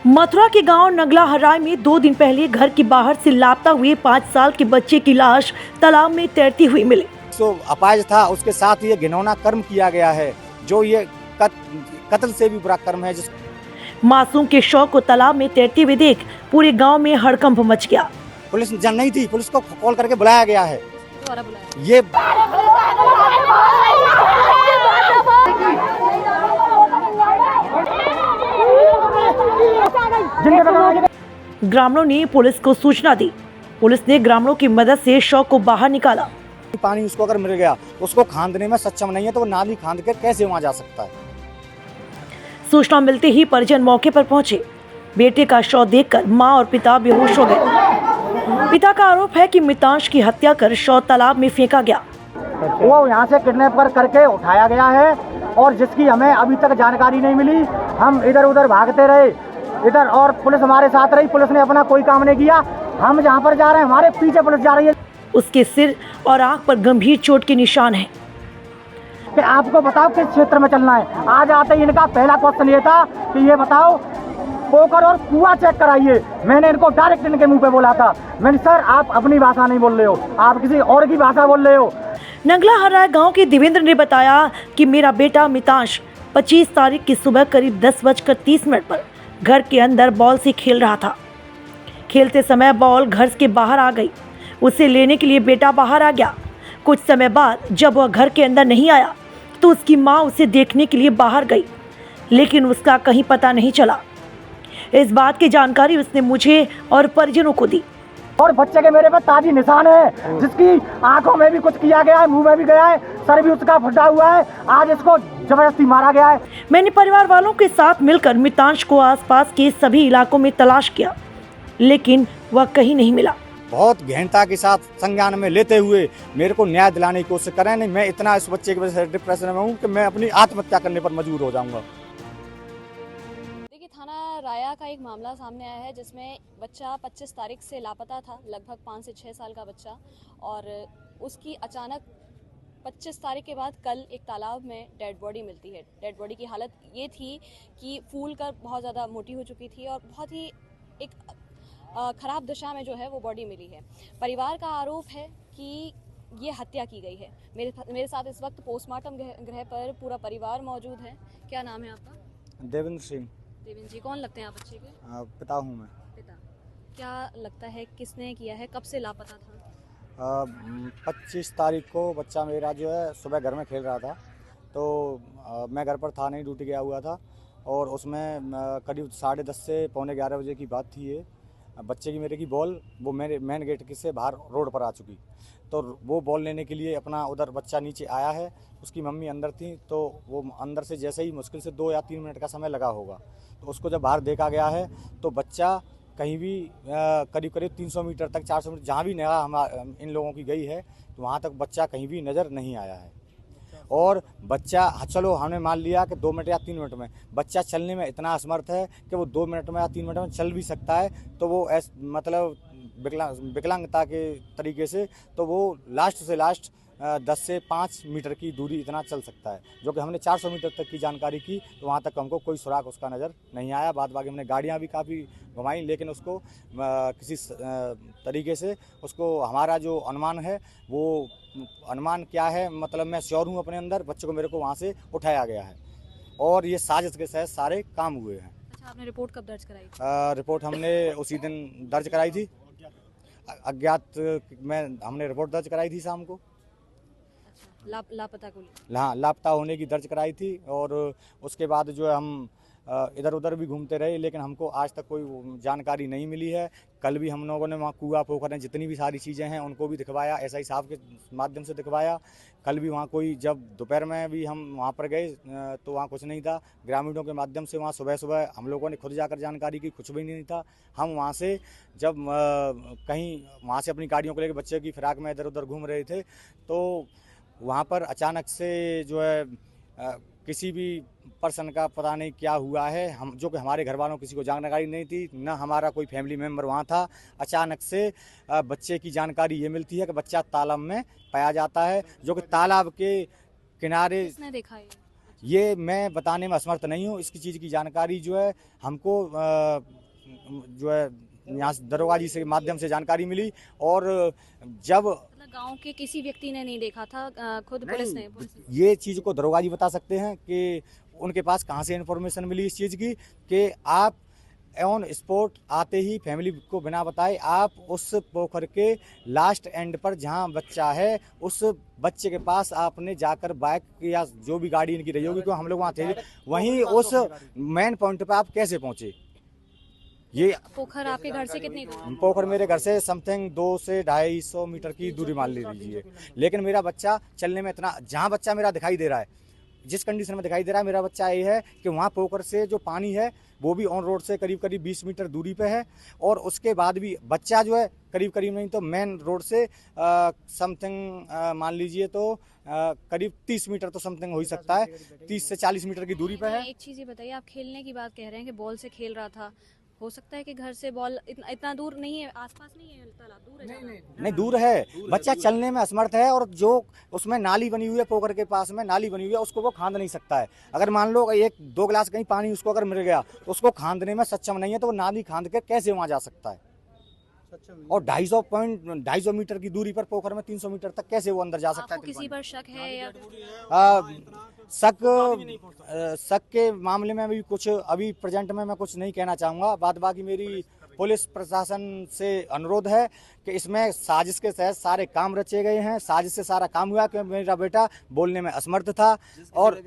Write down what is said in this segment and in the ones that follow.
मथुरा के गांव नगला हराय में 2 दिन पहले घर के बाहर से लापता हुए 5 साल के बच्चे की लाश तालाब में तैरती हुई मिली। जो अपाहिज था उसके साथ ये घिनौना कर्म किया गया है, जो ये कत्ल से भी बुरा कर्म है। मासूम के शव को तालाब में तैरते हुए देख पूरे गांव में हड़कंप मच गया। पुलिस जन नहीं थी, पुलिस को कॉल करके बुलाया गया है। ये ग्रामीणों ने पुलिस को सूचना दी। पुलिस ने ग्रामीणों की मदद से शव को बाहर निकाला। पानी उसको अगर मिल गया, उसको खांदने में सक्षम नहीं है तो वो नाली खांद कर कैसे वहां जा सकता है। सूचना मिलते ही परिजन मौके पर पहुंचे। बेटे का शव देखकर मां और पिता बेहोश हो गए। पिता का आरोप है कि मितांश की हत्या कर शव तालाब में फेंका गया। वो यहाँ से किडनैप करके उठाया गया है और जिसकी हमें अभी तक जानकारी नहीं मिली। हम इधर उधर भागते रहे इधर, और पुलिस हमारे साथ रही। पुलिस ने अपना कोई काम नहीं किया। हम जहाँ पर जा रहे हैं हमारे पीछे पुलिस जा रही है। उसके सिर और आंख पर गंभीर चोट के निशान हैं। कि आपको बताओ किस क्षेत्र में चलना है। आज आते ही इनका पहला क्वेश्चन ये था कि ये बताओ पोखर और कुआं चेक कराइए। मैंने इनको डायरेक्ट इनके मुंह पे बोला था, मैंने सर आप अपनी भाषा नहीं बोल रहे हो, आप किसी और की भाषा बोल रहे हो। नगला हराय गांव के देवेंद्र ने बताया कि मेरा बेटा मितांश 25 तारीख की सुबह करीब 10:30 पर घर के अंदर बॉल से खेल रहा था। खेलते समय बॉल घर के बाहर आ गई। उसे लेने के लिए बेटा बाहर आ गया। कुछ समय बाद जब वह घर के अंदर नहीं आया तो उसकी मां उसे देखने के लिए बाहर गई, लेकिन उसका कहीं पता नहीं चला। इस बात की जानकारी उसने मुझे और परिजनों को दी। और बच्चे के मेरे पर ताजी निशान है, जिसकी आंखों में भी कुछ किया गया है, मुंह में भी गया है, सर भी उसका फटा हुआ है। आज इसको जबरदस्ती मारा गया है। मैंने परिवार वालों के साथ मिलकर मितांश को आसपास के सभी इलाकों में तलाश किया, लेकिन वह कहीं नहीं मिला। बहुत गहनता के साथ संज्ञान में लेते हुए मेरे को न्याय दिलाने की कोशिश करें। नहीं, मैं इतना इस बच्चे की वजह से डिप्रेशन में हूँ कि मैं अपनी आत्महत्या करने पर मजबूर हो जाऊंगा। देखिए, थाना राया का एक मामला सामने आया है जिसमें बच्चा 25 तारीख से लापता था, लगभग 5 से 6 साल का बच्चा, और उसकी अचानक 25 तारीख के बाद कल एक तालाब में डेड बॉडी मिलती है। डेड बॉडी की हालत ये थी कि फूल कर बहुत ज़्यादा मोटी हो चुकी थी और बहुत ही एक खराब दशा में जो है वो बॉडी मिली है। परिवार का आरोप है कि ये हत्या की गई है। मेरे साथ इस वक्त पोस्टमार्टम गृह पर पूरा परिवार मौजूद है। क्या नाम है आपका? देवेंद्र सिंह। देवेंद्र जी, कौन लगते हैं आप बच्चे के? पिता हूँ मैं। पिता। क्या लगता है किसने किया है, कब से लापता था? 25 तारीख को बच्चा मेरा जो है सुबह घर में खेल रहा था, तो मैं घर पर था नहीं, ड्यूटी गया हुआ था, और उसमें करीब 10:30 से पौने 11 बजे की बात थी। ये बच्चे की मेरे की बॉल वो मेरे मेन गेट के से बाहर रोड पर आ चुकी, तो वो बॉल लेने के लिए अपना उधर बच्चा नीचे आया है। उसकी मम्मी अंदर थी, तो वो अंदर से जैसे ही मुश्किल से 2 या 3 मिनट का समय लगा होगा, तो उसको जब बाहर देखा गया है तो बच्चा कहीं भी करीब 300 मीटर तक, 400 मीटर जहाँ भी निगाह इन लोगों की गई है, तो वहाँ तक बच्चा कहीं भी नज़र नहीं आया है। और बच्चा, चलो हमने मान लिया कि 2 मिनट या 3 मिनट में, बच्चा चलने में इतना असमर्थ है कि वो 2 मिनट में या 3 मिनट में चल भी सकता है, तो वो मतलब विकलांगता के तरीके से, तो वो लास्ट से लास्ट 10 से 5 मीटर की दूरी इतना चल सकता है, जो कि हमने 400 मीटर तक की जानकारी की, तो वहाँ तक हमको कोई सुराग उसका नज़र नहीं आया। बाद बाकी हमने गाड़ियाँ भी काफ़ी घुमाई, लेकिन उसको किसी तरीके से उसको, हमारा जो अनुमान है वो अनुमान क्या है, मतलब मैं श्योर हूँ अपने अंदर, बच्चे को मेरे को वहाँ से उठाया गया है और ये साजिश के तहत सारे काम हुए हैं। अच्छा, आपने रिपोर्ट कब दर्ज कराई थी? रिपोर्ट हमने उसी दिन दर्ज कराई थी, अज्ञात में हमने रिपोर्ट दर्ज कराई थी शाम को। लापता को हाँ, लापता होने की दर्ज कराई थी, और उसके बाद जो है हम इधर उधर भी घूमते रहे, लेकिन हमको आज तक कोई जानकारी नहीं मिली है। कल भी हम लोगों ने वहाँ कुआं पोखर जितनी भी सारी चीज़ें हैं उनको भी दिखवाया, एसआई साहब के माध्यम से दिखवाया। कल भी वहाँ कोई, जब दोपहर में भी हम वहाँ पर गए तो वहाँ कुछ नहीं था। ग्रामीणों के माध्यम से वहाँ सुबह सुबह हम लोगों ने खुद जाकर जानकारी की, कुछ भी नहीं था। हम वहाँ से जब कहीं वहाँ से अपनी गाड़ियों को लेकर बच्चे की फिराक में इधर उधर घूम रहे थे, तो वहाँ पर अचानक से जो है किसी भी पर्सन का पता नहीं क्या हुआ है, हम जो कि हमारे घर वालों किसी को जानकारी नहीं थी, ना हमारा कोई फैमिली मेम्बर वहाँ था। अचानक से बच्चे की जानकारी ये मिलती है कि बच्चा तालाब में पाया जाता है, जो कि तालाब के किनारे। किसने देखा है? ये मैं बताने में असमर्थ नहीं हूँ। इसकी चीज़ की जानकारी जो है हमको जो है यहाँ से दरोगा जी से माध्यम से जानकारी मिली, और जब मतलब गांव के किसी व्यक्ति ने नहीं देखा था, खुद पुलिस ने ये चीज़ को दरोगा जी बता सकते हैं कि उनके पास कहाँ से इन्फॉर्मेशन मिली इस चीज़ की, कि आप ऑन स्पॉट आते ही फैमिली को बिना बताए आप उस पोखर के लास्ट एंड पर जहां बच्चा है उस बच्चे के पास आपने जाकर बाइक या जो भी गाड़ी इनकी रही होगी, क्योंकि हम लोग वहाँ थे, वहीं उस मेन पॉइंट पर आप कैसे पहुंचे। ये पोखर आपके घर से कितनी दूर? पोखर मेरे घर से समथिंग 200 से 250 मीटर की दूरी मान लीजिए, लेकिन मेरा बच्चा चलने में इतना, जहाँ बच्चा मेरा दिखाई दे रहा है, जिस कंडीशन में दिखाई दे रहा है मेरा बच्चा, ये है कि वहाँ पोखर से जो पानी है वो भी ऑन रोड से करीब करीब 20 मीटर दूरी पे है, और उसके बाद भी बच्चा जो है करीब करीब नहीं तो मेन रोड से समथिंग मान लीजिए तो करीब 30 मीटर तो समथिंग हो ही सकता है, 30 से 40 मीटर की दूरी पे है। एक चीज़ ये बताइए, आप खेलने की बात कह रहे हैं कि बॉल से खेल रहा था, हो सकता है कि घर से बॉल इतना दूर नहीं है, आसपास नहीं है, तालाब दूर है? नहीं दूर है, बच्चा चलने में असमर्थ है, और जो उसमें नाली बनी हुई है पोखर के पास में नाली बनी हुई है उसको वो खांद नहीं सकता है। अगर मान लो 1-2 गिलास कहीं पानी उसको अगर मिल गया तो उसको खांदने में सक्षम नहीं है, तो वो नाली खांद के कैसे वहाँ जा सकता है। और 250 मीटर की दूरी पर पोखर में 300 मीटर तक कैसे वो अंदर जा सकता है। किसी पर शक है या शक के मामले में भी कुछ अभी प्रेजेंट में मैं कुछ नहीं कहना चाहूँगा। बाकी मेरी पुलिस प्रशासन से अनुरोध है कि इसमें साजिश के तहत सारे काम रचे गए हैं, साजिश से सारा काम हुआ, क्योंकि मेरा बेटा बोलने में असमर्थ था, और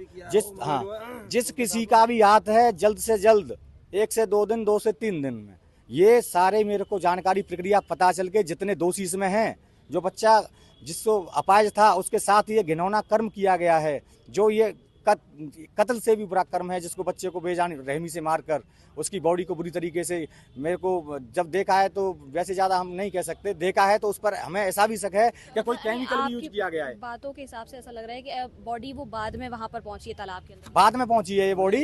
जिस किसी का भी हाथ है जल्द से जल्द 1 से 2 दिन 2 से 3 दिन में ये सारे मेरे को जानकारी प्रक्रिया पता चल के जितने दोषी इसमें हैं, जो बच्चा जिसको अपाहिज था उसके साथ ये घिनौना कर्म किया गया है, जो ये कत्ल से भी बुरा कर्म है, जिसको बच्चे को बेजान रहमी से मारकर उसकी बॉडी को बुरी तरीके से, मेरे को जब देखा है तो वैसे ज़्यादा हम नहीं कह सकते, देखा है तो उस पर हमें ऐसा भी शक है कि कोई केमिकल भी यूज किया गया है। बातों के हिसाब से ऐसा लग रहा है कि बॉडी वो बाद में वहाँ पर पहुंची है, तालाब के अंदर बाद में पहुंची है ये बॉडी।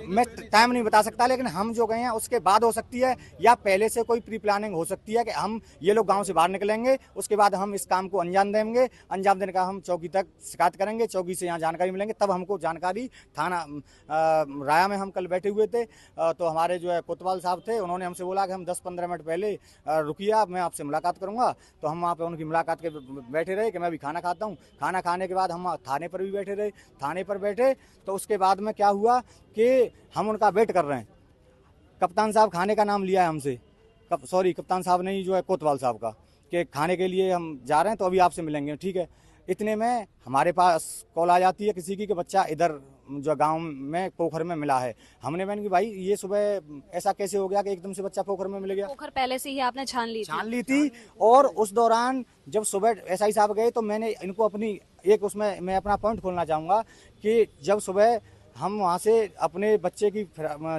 मैं टाइम नहीं बता सकता, लेकिन हम जो गए हैं उसके बाद हो सकती है, या पहले से कोई प्री प्लानिंग हो सकती है कि हम ये लोग गाँव से बाहर निकलेंगे, उसके बाद हम इस काम को अंजाम देंगे, अंजाम देने का हम चौकी तक शिकायत करेंगे, चौकी से यहाँ जानकारी मिलेंगे, तब हमको जानकारी थाना राया में हम कल बैठे हुए थे, तो हमारे जो है कोतवाल साहब थे, उन्होंने हमसे बोला कि हम 10-15 मिनट पहले रुकिए आप, मैं आपसे मुलाकात करूंगा। तो हम वहाँ पे उनकी मुलाकात के बैठे रहे कि मैं भी खाना खाता हूँ। खाना खाने के बाद हम थाने पर भी बैठे रहे। थाने पर बैठे तो उसके बाद में क्या हुआ कि हम उनका वेट कर रहे हैं। कप्तान साहब खाने का नाम लिया है हमसे, कप्तान साहब नहीं, जो है कोतवाल साहब का, कि खाने के लिए हम जा रहे हैं तो अभी आपसे मिलेंगे। ठीक है, इतने में हमारे पास कॉल आ जाती है किसी की कि बच्चा इधर जो गांव में पोखर में मिला है। हमने मैंने कि भाई ये सुबह ऐसा कैसे हो गया कि एकदम से बच्चा पोखर में मिल गया। पोखर पहले से ही आपने छान ली थी और उस दौरान जब सुबह एसआई साहब गए तो मैंने इनको अपनी एक उसमें मैं अपना पॉइंट खोलना चाहूँगा कि जब सुबह हम वहाँ से अपने बच्चे की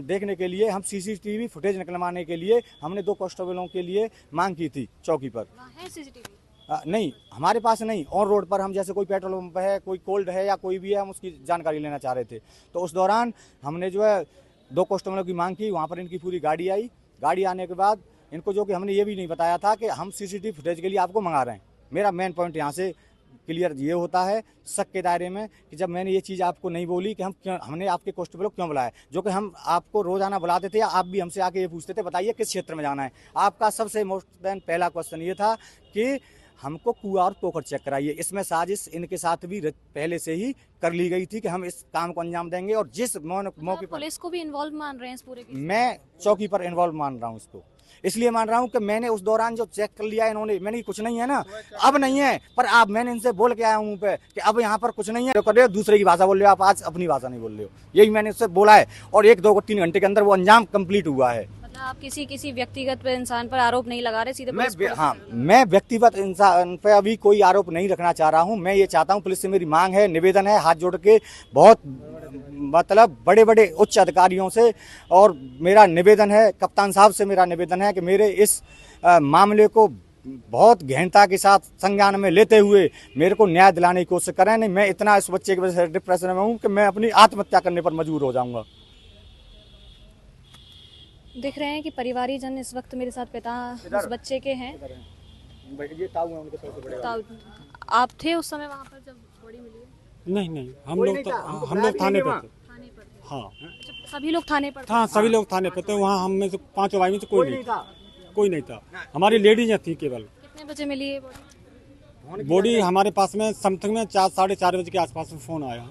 देखने के लिए हम सीसीटीवी फुटेज निकलवाने के लिए हमने 2 कांस्टेबलों के लिए मांग की थी चौकी पर। है सीसीटीवी? नहीं, हमारे पास नहीं। ऑन रोड पर हम जैसे कोई पेट्रोल पंप है, कोई कोल्ड है या कोई भी है, हम उसकी जानकारी लेना चाह रहे थे। तो उस दौरान हमने जो है 2 कांस्टेबलों की मांग की। वहाँ पर इनकी पूरी गाड़ी आई। गाड़ी आने के बाद इनको जो कि हमने ये भी नहीं बताया था कि हम सीसीटीवी फुटेज के लिए आपको मंगा रहे हैं। मेरा मेन पॉइंट यहाँ से क्लियर ये होता है शक के दायरे में कि जब मैंने ये चीज़ आपको नहीं बोली कि हमने आपके कांस्टेबल क्यों बुलाया, जो कि हम आपको रोजाना बुलाते थे, आप भी हमसे आके ये पूछते थे बताइए किस क्षेत्र में जाना है। आपका सबसे मोस्ट देन पहला क्वेश्चन ये था कि हमको कुआं और पोखर चेक कराइए। इसमें साजिश इनके साथ भी पहले से ही कर ली गई थी कि हम इस काम को अंजाम देंगे। और जिस मौके पर पुलिस को भी इन्वॉल्व मान रहे हैं इस पूरे केस में? मैं चौकी पर इन्वॉल्व मान रहा हूँ इसको, इसलिए मान रहा हूँ कि मैंने उस दौरान जो चेक कर लिया इन्होंने, मैंने कुछ नहीं है ना, अब नहीं है, पर आप मैंने इनसे बोल के आया हूँ पे कि अब यहाँ पर कुछ नहीं है। कर रहे हो दूसरे की भाषा बोल रहे हो आप, आज अपनी भाषा नहीं बोल रहे हो, यही मैंने उससे बोला है। और 1-2-3 घंटे के अंदर वो अंजाम कंप्लीट हुआ है। मतलब आप किसी व्यक्तिगत इंसान पर आरोप नहीं लगा रहे सीधे? मैं व्यक्तिगत इंसान पे अभी कोई आरोप नहीं रखना चाह रहा हूँ। मैं ये चाहता हूँ, पुलिस से मेरी मांग है, निवेदन है, हाथ जोड़ के बहुत मतलब बड़े बड़े उच्च अधिकारियों से, और मेरा निवेदन है, कप्तान साहब से मेरा निवेदन है कि मेरे इस मामले को बहुत गहनता के साथ संज्ञान में लेते हुए मेरे को न्याय दिलाने की कोशिश करें। नहीं, मैं इतना इस बच्चे की वजह से डिप्रेशन में हूँ कि मैं अपनी आत्महत्या करने पर मजबूर हो जाऊंगा। दिख रहे हैं कि परिवारी जन इस वक्त मेरे साथ पिता उस बच्चे के हैं। ये ताऊ है उनके सबसे बड़े। ताऊ, आप थे उस समय वहाँ पर जब बॉडी मिली है? नहीं नहीं, हम लोग थाने पर थे। थाने पर थे। हाँ सभी लोग थाने पर थे? हाँ, सभी लोग थाने पर थे। वहाँ हम में से 5 भाई में से कोई नहीं था। हमारी लेडीज थी केवल। कितने बजे मिली ये बॉडी? बॉडी हमारे पास में समथिंग में 4 साढ़े 4 बजे के आसपास में फोन आया,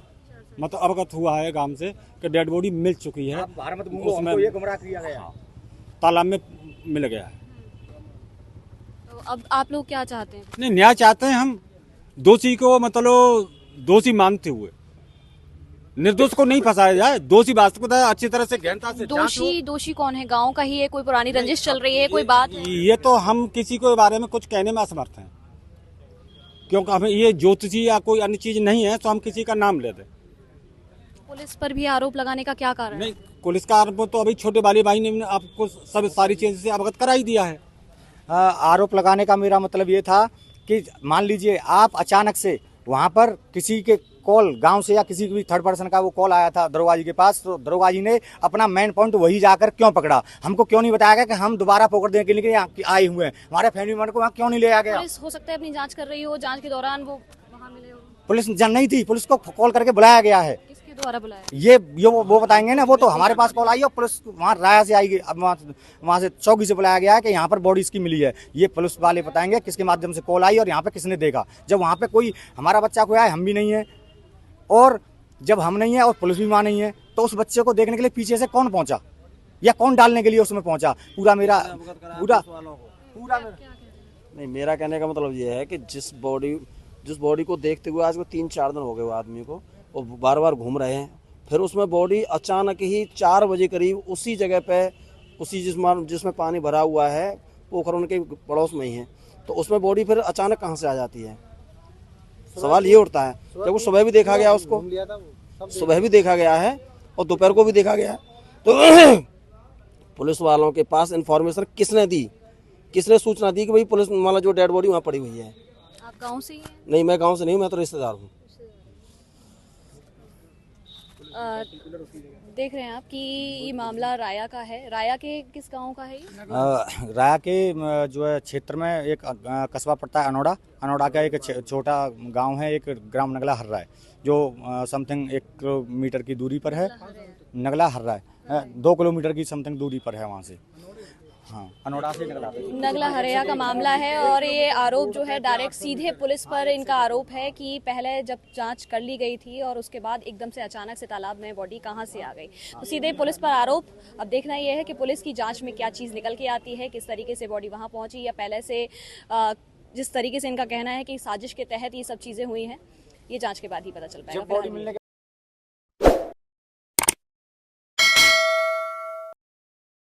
मतलब अवगत हुआ है गांव से कि डेड बॉडी मिल चुकी है, उसमें ये गुमराह किया गया। तालाब में मिल गया है। तो अब आप लोग क्या चाहते हैं? नहीं, न्याय चाहते हैं हम, दोषी को मतलब दोषी मानते हुए, निर्दोष को नहीं फंसाया जाए। दोषी वास्तव में अच्छी तरह से गहनता से जांच हो। दोषी कौन है? गांव का ही है? कोई पुरानी रंजिश चल रही है? कोई बात है? ये तो हम किसी के बारे में कुछ कहने में असमर्थ हैं, क्योंकि हमें ये ज्योतिषी या कोई अन्य चीज नहीं है तो हम किसी का नाम ले दें। पुलिस पर भी आरोप लगाने का क्या कारण है? नहीं, पुलिस का आरोप तो अभी छोटे वाले भाई ने आपको सब सारी चीज से अवगत करा ही दिया है। आरोप लगाने का मेरा मतलब ये था कि मान लीजिए आप अचानक से वहाँ पर किसी के कॉल गांव से या किसी भी थर्ड पर्सन का वो कॉल आया था दरोगा जी के पास, तो दरोगा जी ने अपना मेन पॉइंट वही जाकर क्यों पकड़ा? हमको क्यों नहीं बताया गया कि हम दोबारा पकड़ देने के लिए यहाँ आए हुए हैं? हमारे फैमिली मेंबर को वहाँ क्यों नहीं ले आ गया? पुलिस हो सकता है अपनी जांच कर रही हो, जांच के दौरान वो वहाँ मिले हो। पुलिस जन नहीं थी, पुलिस को कॉल करके बुलाया गया है। किसके द्वारा बुलाया? ये वो बताएंगे ना, वो तो हमारे पास कॉल आई है, पुलिस वहाँ राया से आएगी, अब वहाँ से चौकी से बुलाया गया है कि यहाँ पर बॉडी इसकी मिली है। ये पुलिस वाले बताएंगे किसके माध्यम से कॉल आई और यहाँ पे किसने देखा। जब वहाँ पे कोई हमारा बच्चा कोई आया, हम भी नहीं है, और जब हम नहीं है और पुलिस भी वहाँ नहीं है, तो उस बच्चे को देखने के लिए पीछे से कौन पहुँचा या कौन डालने के लिए उसमें पहुँचा? पूरा नहीं, मेरा कहने का मतलब ये है कि जिस बॉडी को देखते हुए आज को 3-4 दिन हो गए वो आदमी को, और बार बार घूम रहे हैं, फिर उसमें बॉडी अचानक ही 4 बजे करीब उसी जगह पे, उसी जिसमें पानी भरा हुआ है, पोखर उनके पड़ोस में ही है, तो उसमें बॉडी फिर अचानक कहाँ से आ जाती है? सवाल ये उठता है। जब वो सुबह भी देखा गया, उसको सुबह भी देखा गया है और दोपहर को भी देखा गया है, तो पुलिस वालों के पास इंफॉर्मेशन किसने दी, किसने सूचना दी कि भाई पुलिस वाला जो डेड बॉडी वहाँ पड़ी हुई है? आप गांव से ही हैं? नहीं, मैं गांव से नहीं हूँ, मैं तो रिश्तेदार हूँ। देख रहे हैं आप कि ये मामला राया का है। राया के किस गांव का है ये? राया के जो है क्षेत्र में एक कस्बा पड़ता है अनोड़ा का एक छोटा गांव है, एक ग्राम नगला हर्रा है, जो समथिंग 1 किलोमीटर की दूरी पर है। नगला हर्रा है 2 किलोमीटर की समथिंग दूरी पर है वहाँ से। हाँ, अनोड़ा से नगला हरिया का मामला है और ये आरोप जो है डायरेक्ट सीधे पुलिस पर इनका आरोप है कि पहले जब जांच कर ली गई थी और उसके बाद एकदम से अचानक से तालाब में बॉडी कहां से आ गई, तो सीधे पुलिस पर आरोप। अब देखना यह है कि पुलिस की जांच में क्या चीज़ निकल के आती है, किस तरीके से बॉडी वहां पहुंची, या पहले से जिस तरीके से इनका कहना है कि साजिश के तहत ये सब चीज़ें हुई हैं, ये जांच के बाद ही पता चल पाएगा।